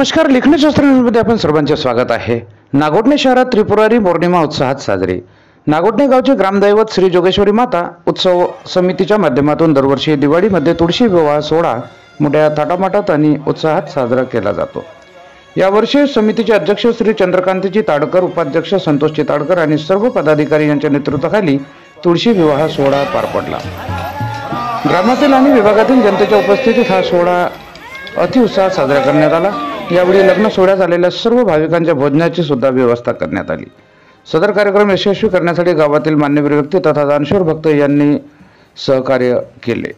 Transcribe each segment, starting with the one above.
नमस्कार. लेखनशास्त्र न्यूजमध्ये आपण सर्वांचे स्वागत आहे. नागोठणे शहरात त्रिपुरारी पौर्णिमा उत्साहात साजरी. नागोठणे गावचे ग्रामदैवत श्री जोगेश्वरी माता उत्सव समितीच्या माध्यमातून दरवर्षी दिवाळीमध्ये तुळशी विवाह सोहळा मोठ्या थाटामाटात आणि उत्साहात साजरा केला जातो. यावर्षी समितीचे अध्यक्ष श्री चंद्रकांतजी ताडकर, उपाध्यक्ष संतोषजी ताडकर आणि सर्व पदाधिकारी यांच्या नेतृत्वाखाली तुळशी विवाह सोहळा पार पडला. ग्रामातील आणि विभागातील जनतेच्या उपस्थितीत हा सोहळा अतिउत्साहात साजरा करण्यात आला. यावेळी लग्न सोहळ्यात आलेल्या सर्व भाविकांच्या भोजनाची सुद्धा व्यवस्था करण्यात आली. सदर कार्यक्रम यशस्वी करण्यासाठी गावातील मान्यवर व्यक्ती तथा दानशूर भक्त यांनी सहकार्य केले.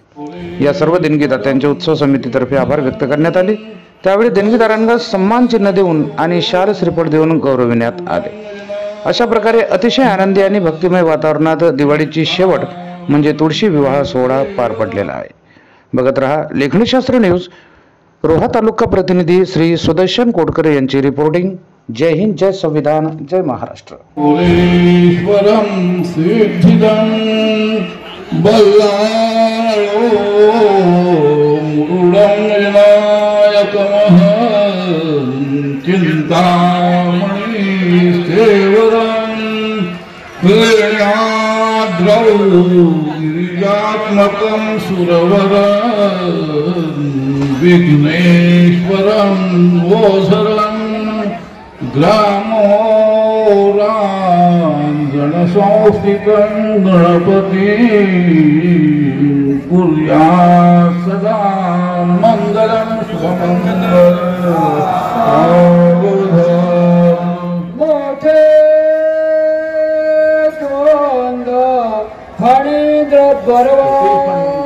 या सर्व देणगीदात्यांचे उत्सव समितीतर्फे आभार व्यक्त करण्यात आले. त्यावेळी देणगीदारांना सन्मान चिन्ह देऊन आणि शाल श्रीफळ देऊन गौरविण्यात आले. अशा प्रकारे अतिशय आनंदी आणि भक्तिमय वातावरणात दिवाळीची शेवट म्हणजे तुळशी विवाह सोहळा पार पडलेला आहे. बघत रहा लेखनशास्त्र न्यूज. रोहा तालुका प्रतिनिधी श्री सुदर्शन कोटकरे यांची रिपोर्टिंग. जय हिंद, जय संविधान, जय महाराष्ट्र. गिरिजात्मकं सुरवरं विघ्नेश्वरं वोसरं ग्रामोरांजनसंस्थितं गणपति कुर्यात् सदा मङ्गलं फणींद्र बरवा